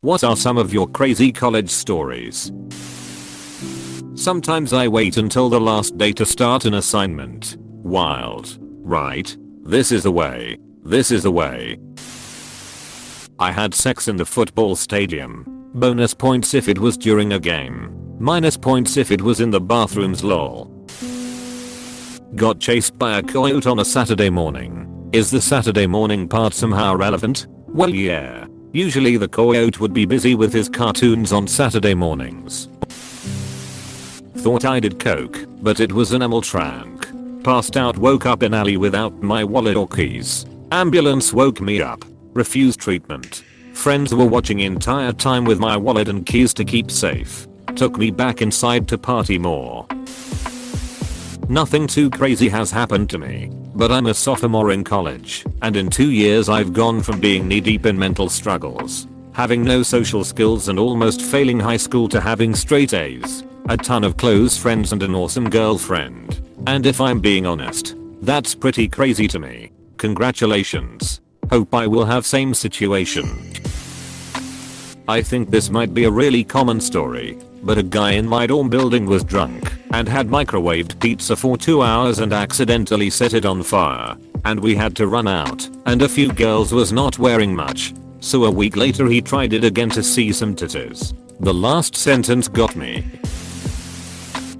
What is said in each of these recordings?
What are some of your crazy college stories? Sometimes I wait until the last day to start an assignment. Wild. Right? This is the way. This is the way. I had sex in the football stadium. Bonus points if it was during a game. Minus points if it was in the bathrooms lol. Got chased by a coyote on a Saturday morning. Is the Saturday morning part somehow relevant? Well yeah. Usually the coyote would be busy with his cartoons on Saturday mornings. Thought I did coke, but it was an amyl trank. Passed out, woke up in alley without my wallet or keys. Ambulance woke me up. Refused treatment. Friends were watching entire time with my wallet and keys to keep safe. Took me back inside to party more. Nothing too crazy has happened to me, but I'm a sophomore in college, and in 2 years I've gone from being knee deep in mental struggles, having no social skills and almost failing high school to having straight A's, a ton of close friends and an awesome girlfriend. And if I'm being honest, that's pretty crazy to me. Congratulations. Hope I will have same situation. I think this might be a really common story, but a guy in my dorm building was drunk and had microwaved pizza for 2 hours and accidentally set it on fire, and we had to run out, and a few girls was not wearing much, so a week later he tried it again to see some titties. The last sentence got me.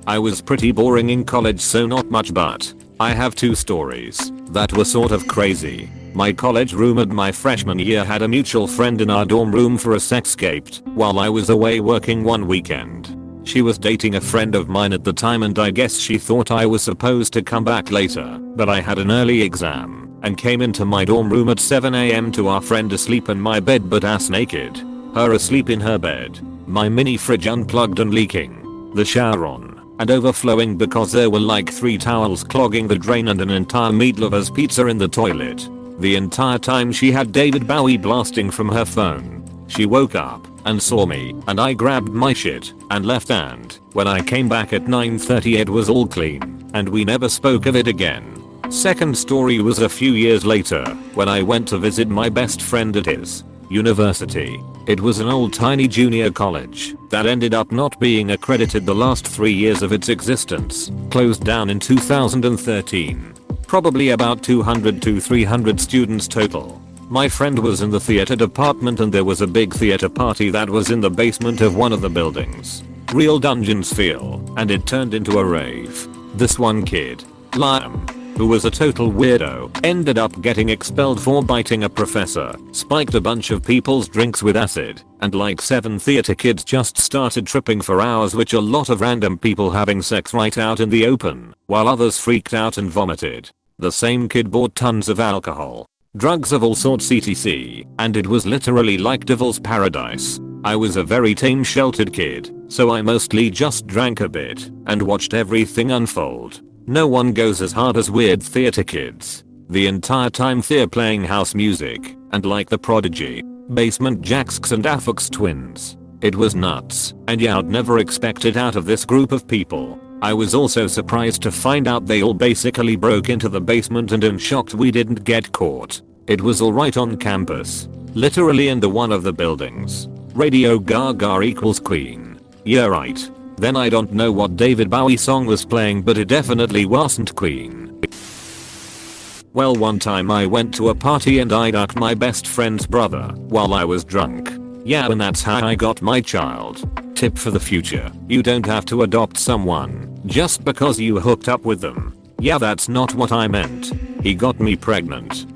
I was pretty boring in college, so not much, but I have 2 stories that were sort of crazy. My college roommate my freshman year had a mutual friend in our dorm room for a sexscape while I was away working one weekend. She was dating a friend of mine at the time, and I guess she thought I was supposed to come back later, but I had an early exam and came into my dorm room at 7 AM to our friend asleep in my bed but ass naked. Her asleep in her bed. My mini fridge unplugged and leaking. The shower on and overflowing because there were like 3 towels clogging the drain and an entire Meat Lover's pizza in the toilet. The entire time she had David Bowie blasting from her phone. She woke up and saw me, and I grabbed my shit and left, and when I came back at 9:30 it was all clean, and we never spoke of it again. Second story was a few years later when I went to visit my best friend at his university. It was an old tiny junior college that ended up not being accredited the last 3 years of its existence. Closed down in 2013. Probably about 200 to 300 students total. My friend was in the theater department, and there was a big theater party that was in the basement of one of the buildings. Real dungeons feel, and it turned into a rave. This one kid, Liam, who was a total weirdo, ended up getting expelled for biting a professor, spiked a bunch of people's drinks with acid, and like 7 theater kids just started tripping for hours, which a lot of random people having sex right out in the open, while others freaked out and vomited. The same kid bought tons of alcohol, drugs of all sorts etc, and it was literally like devil's paradise. I was a very tame sheltered kid, so I mostly just drank a bit and watched everything unfold. No one goes as hard as weird theater kids. The entire time they're playing house music, and like the Prodigy, Basement Jaxx and Aphex Twins. It was nuts, and yeah, I'd never expect it out of this group of people. I was also surprised to find out they all basically broke into the basement, and am shocked we didn't get caught. It was all right on campus. Literally in the one of the buildings. Radio Gaga equals Queen. Yeah right. Then I don't know what David Bowie song was playing, but it definitely wasn't Queen. Well, one time I went to a party and I ducked my best friend's brother while I was drunk. Yeah, and that's how I got my child. Tip for the future: you don't have to adopt someone just because you hooked up with them. Yeah, that's not what I meant. He got me pregnant.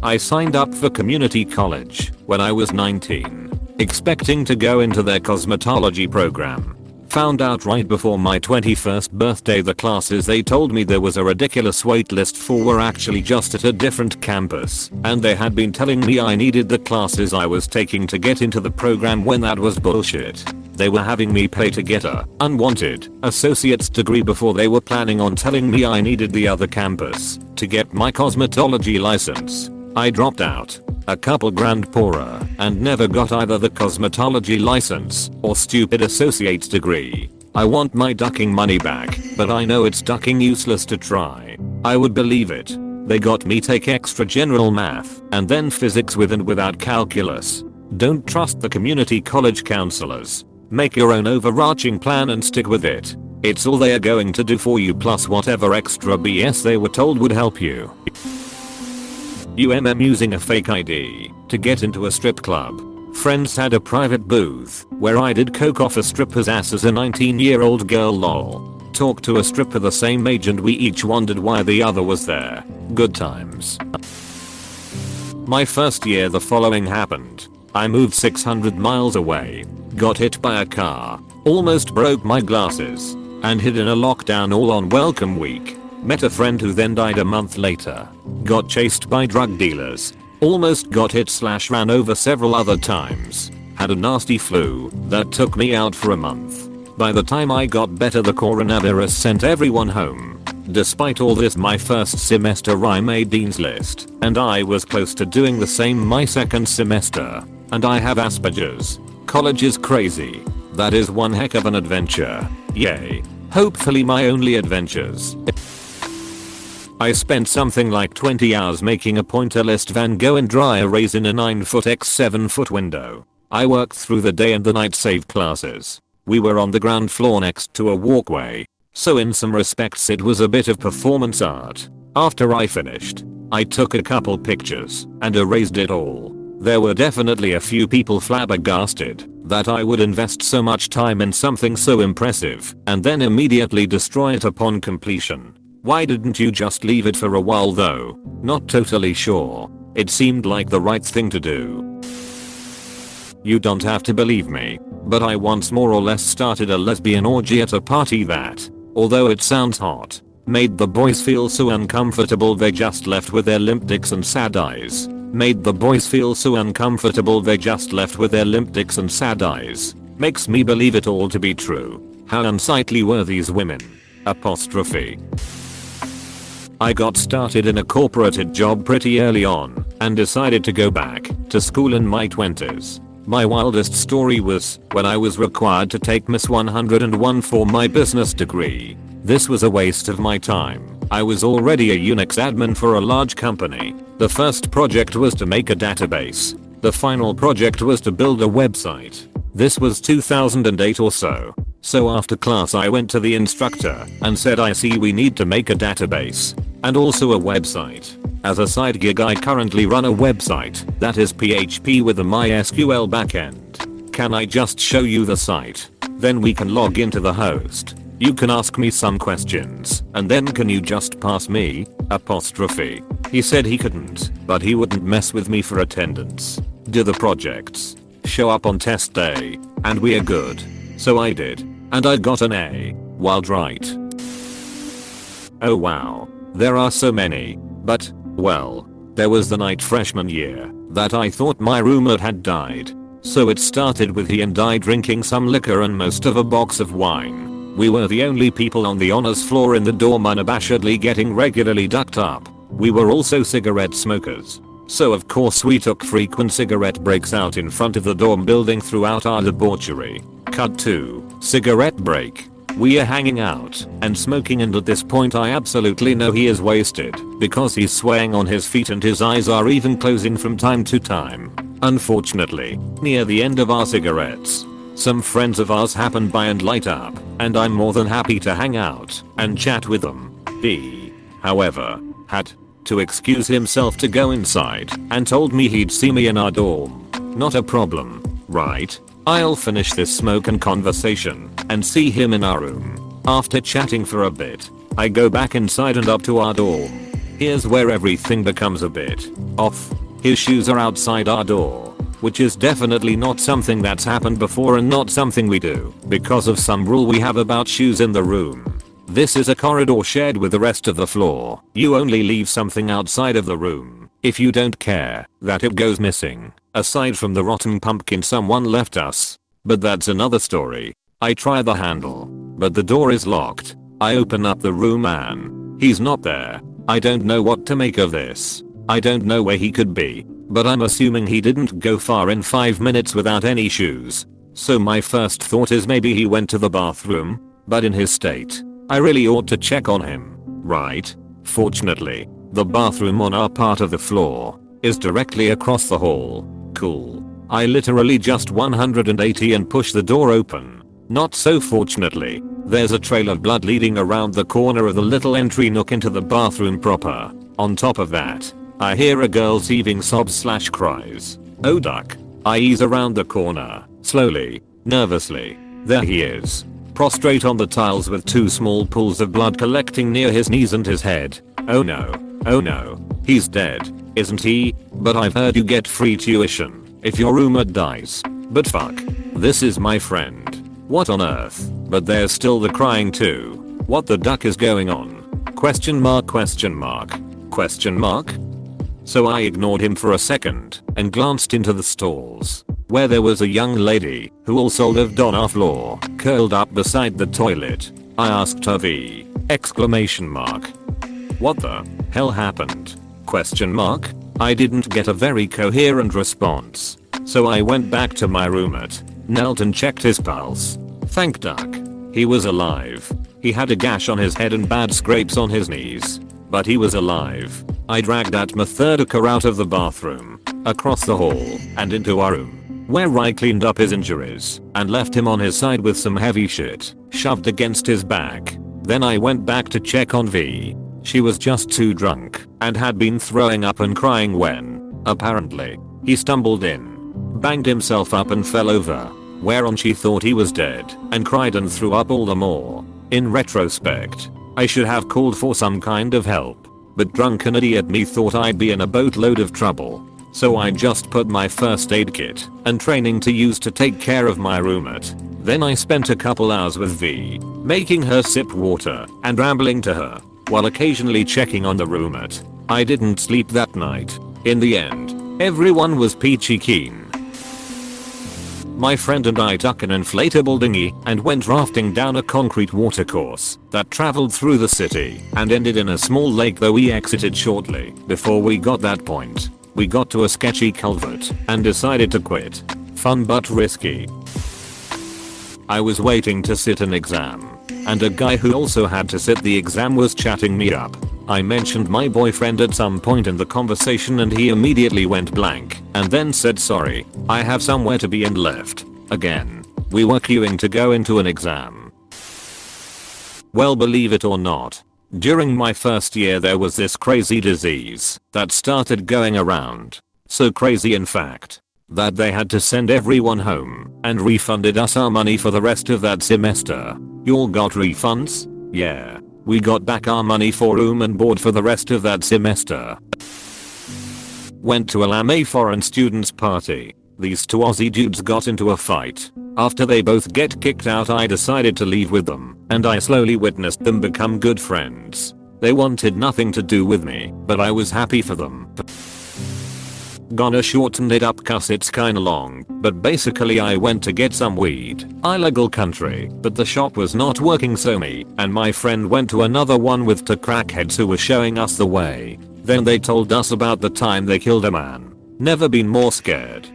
I signed up for community college when I was 19, expecting to go into their cosmetology program. Found out right before my 21st birthday the classes they told me there was a ridiculous waitlist for were actually just at a different campus, and they had been telling me I needed the classes I was taking to get into the program when that was bullshit. They were having me pay to get a unwanted associate's degree before they were planning on telling me I needed the other campus to get my cosmetology license. I dropped out, a couple grand poorer, and never got either the cosmetology license or stupid associate's degree. I want my ducking money back, but I know it's ducking useless to try. I would believe it. They got me take extra general math and then physics with and without calculus. Don't trust the community college counselors. Make your own overarching plan and stick with it. It's all they are going to do for you plus whatever extra BS they were told would help you. Using a fake ID to get into a strip club. Friends had a private booth where I did coke off a stripper's ass as a 19-year-old girl lol. Talked to a stripper the same age and we each wondered why the other was there. Good times. My first year the following happened. I moved 600 miles away. Got hit by a car. Almost broke my glasses. And hid in a lockdown all on welcome week. Met a friend who then died a month later. Got chased by drug dealers. Almost got hit / ran over several other times. Had a nasty flu that took me out for a month. By the time I got better the coronavirus sent everyone home. Despite all this my first semester I made Dean's List. And I was close to doing the same my second semester. And I have Asperger's. College is crazy. That is one heck of an adventure. Yay. Hopefully my only adventures. I spent something like 20 hours making a pointillist Van Gogh and dry erase in a 9-foot x 7-foot window. I worked through the day and the night save classes. We were on the ground floor next to a walkway. So in some respects it was a bit of performance art. After I finished, I took a couple pictures and erased it all. There were definitely a few people flabbergasted that I would invest so much time in something so impressive and then immediately destroy it upon completion. Why didn't you just leave it for a while though? Not totally sure. It seemed like the right thing to do. You don't have to believe me, but I once more or less started a lesbian orgy at a party that, although it sounds hot, made the boys feel so uncomfortable they just left with their limp dicks and sad eyes. Made the boys feel so uncomfortable they just left with their limp dicks and sad eyes. Makes me believe it all to be true. How unsightly were these women? Apostrophe. I got started in a corporate job pretty early on and decided to go back to school in my 20s. My wildest story was when I was required to take Miss 101 for my business degree. This was a waste of my time. I was already a Unix admin for a large company. The first project was to make a database. The final project was to build a website. This was 2008 or so. So after class I went to the instructor and said I see we need to make a database and also a website. As a side gig I currently run a website that is PHP with a MySQL backend. Can I just show you the site? Then we can log into the host. You can ask me some questions and then can you just pass me? Apostrophe. He said he couldn't, but he wouldn't mess with me for attendance. Do the projects. Show up on test day. And we are good. So I did. And I got an A. Wild right. Oh wow. There are so many. But, well, there was the night freshman year that I thought my roommate had died. So it started with he and I drinking some liquor and most of a box of wine. We were the only people on the honors floor in the dorm unabashedly getting regularly ducked up. We were also cigarette smokers. So of course we took frequent cigarette breaks out in front of the dorm building throughout our debauchery. Cut to cigarette break. We are hanging out and smoking and at this point I absolutely know he is wasted because he's swaying on his feet and his eyes are even closing from time to time. Unfortunately, near the end of our cigarettes, some friends of ours happen by and light up and I'm more than happy to hang out and chat with them. He, however, had to excuse himself to go inside and told me he'd see me in our dorm. Not a problem, right? I'll finish this smoke and conversation and see him in our room. After chatting for a bit, I go back inside and up to our dorm. Here's where everything becomes a bit off. His shoes are outside our door, which is definitely not something that's happened before and not something we do because of some rule we have about shoes in the room. This is a corridor shared with the rest of the floor. You only leave something outside of the room if you don't care that it goes missing, aside from the rotten pumpkin someone left us. But that's another story. I try the handle, but the door is locked. I open up the room and he's not there. I don't know what to make of this. I don't know where he could be, but I'm assuming he didn't go far in 5 minutes without any shoes. So my first thought is maybe he went to the bathroom, but in his state, I really ought to check on him, right? Fortunately, the bathroom on our part of the floor is directly across the hall. Cool. I literally just 180 and push the door open. Not so fortunately. There's a trail of blood leading around the corner of the little entry nook into the bathroom proper. On top of that, I hear a girl's heaving sobs/cries. Oh duck. I ease around the corner, slowly, nervously. There he is. Prostrate on the tiles with 2 small pools of blood collecting near his knees and his head. Oh no. Oh no. He's dead, isn't he? But I've heard you get free tuition if your roommate dies. But fuck. This is my friend. What on earth? But there's still the crying too. What the duck is going on? Question mark question mark. Question mark? So I ignored him for a second and glanced into the stalls, where there was a young lady who also lived on our floor, curled up beside the toilet. I asked her V! Exclamation mark. What the hell happened? Question mark. I didn't get a very coherent response, so I went back to my roommate, knelt and checked his pulse. Thank duck. He was alive. He had a gash on his head and bad scrapes on his knees, but he was alive. I dragged that Methodika out of the bathroom, across the hall, and into our room, where I cleaned up his injuries and left him on his side with some heavy shit shoved against his back. Then I went back to check on V. She was just too drunk and had been throwing up and crying when, apparently, he stumbled in, banged himself up and fell over, whereon she thought he was dead and cried and threw up all the more. In retrospect, I should have called for some kind of help, but drunken idiot me thought I'd be in a boatload of trouble. So I just put my first aid kit and training to use to take care of my roommate. Then I spent a couple hours with V, making her sip water and rambling to her, while occasionally checking on the roommate. I didn't sleep that night. In the end, everyone was peachy keen. My friend and I took an inflatable dinghy and went rafting down a concrete watercourse that traveled through the city and ended in a small lake, though we exited shortly before we got that point. We got to a sketchy culvert and decided to quit. Fun but risky. I was waiting to sit an exam, and a guy who also had to sit the exam was chatting me up. I mentioned my boyfriend at some point in the conversation and he immediately went blank and then said sorry, I have somewhere to be, and left. Again. We were queuing to go into an exam. Well, believe it or not, during my first year there was this crazy disease that started going around. So crazy in fact, that they had to send everyone home and refunded us our money for the rest of that semester. Y'all got refunds? Yeah. We got back our money for room and board for the rest of that semester. Went to a LAME foreign students party. These 2 Aussie dudes got into a fight. After they both get kicked out, I decided to leave with them, and I slowly witnessed them become good friends. They wanted nothing to do with me, but I was happy for them. Gonna shorten it up cause it's kinda long, but basically I went to get some weed, illegal country, but the shop was not working, so me and my friend went to another one with 2 crackheads who were showing us the way. Then they told us about the time they killed a man. Never been more scared.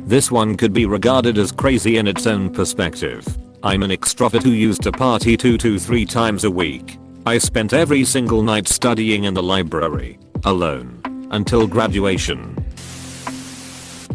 This one could be regarded as crazy in its own perspective. I'm an extrovert who used to party 2 to 3 times a week. I spent every single night studying in the library, alone, until graduation.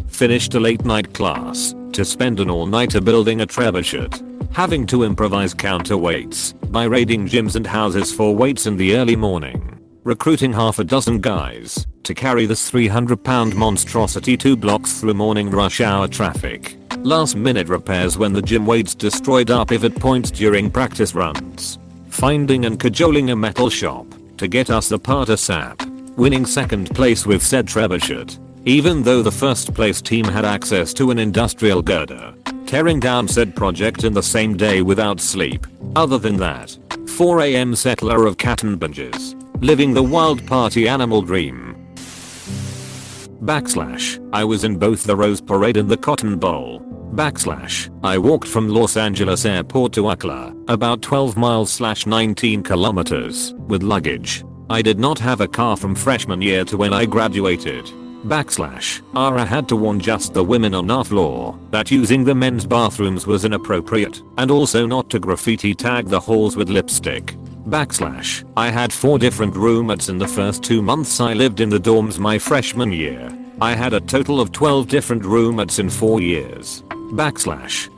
Finished a late night class to spend an all-nighter building a trebuchet, having to improvise counterweights by raiding gyms and houses for weights in the early morning, recruiting half a dozen guys to carry this 300-pound monstrosity 2 blocks through morning rush hour traffic, last minute repairs when the gym weights destroyed our pivot points during practice runs, finding and cajoling a metal shop to get us the Parter sap, winning second place with said trebuchet, even though the first place team had access to an industrial girder, tearing down said project in the same day without sleep. Other than that, 4 AM settler of Catton binges, living the wild party animal dream. I was in both the Rose Parade and the Cotton Bowl. I walked from Los Angeles Airport to UCLA, about 12 miles/19 kilometers, with luggage. I did not have a car from freshman year to when I graduated. I had to warn just the women on our floor that using the men's bathrooms was inappropriate, and also not to graffiti tag the halls with lipstick. I had 4 different roommates in the first 2 months I lived in the dorms my freshman year. I had a total of 12 different roommates in 4 years.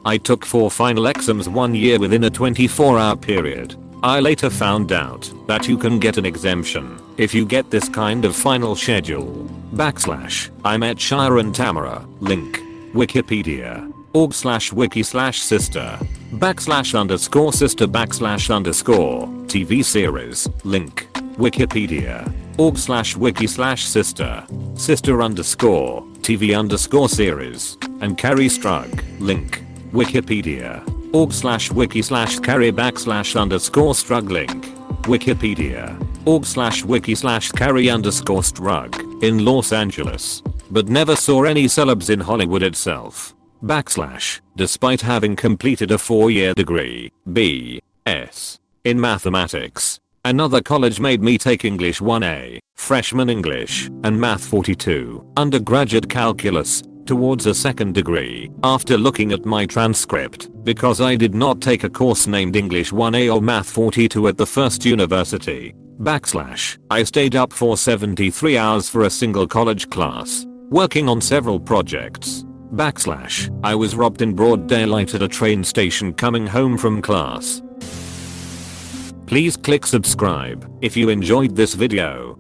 I took 4 final exams 1 year within a 24-hour period. I later found out that you can get an exemption if you get this kind of final schedule. I met Shire and Tamara. Link. Wikipedia. org/wiki/sister. /sister /TV series. Link. Wikipedia. org/wiki/sister. sister_TV series. And Carrie Strug. Link. Wikipedia. org/wiki/carrie /strug link. Wikipedia. org/wiki/carrie_strug in Los Angeles. But never saw any celebs in Hollywood itself. Despite having completed a 4-year degree, B.S. in mathematics. Another college made me take English 1A, freshman English, and Math 42, undergraduate calculus, towards a second degree, after looking at my transcript, because I did not take a course named English 1A or Math 42 at the first university. I stayed up for 73 hours for a single college class, working on several projects. I was robbed in broad daylight at a train station coming home from class. Please click subscribe if you enjoyed this video.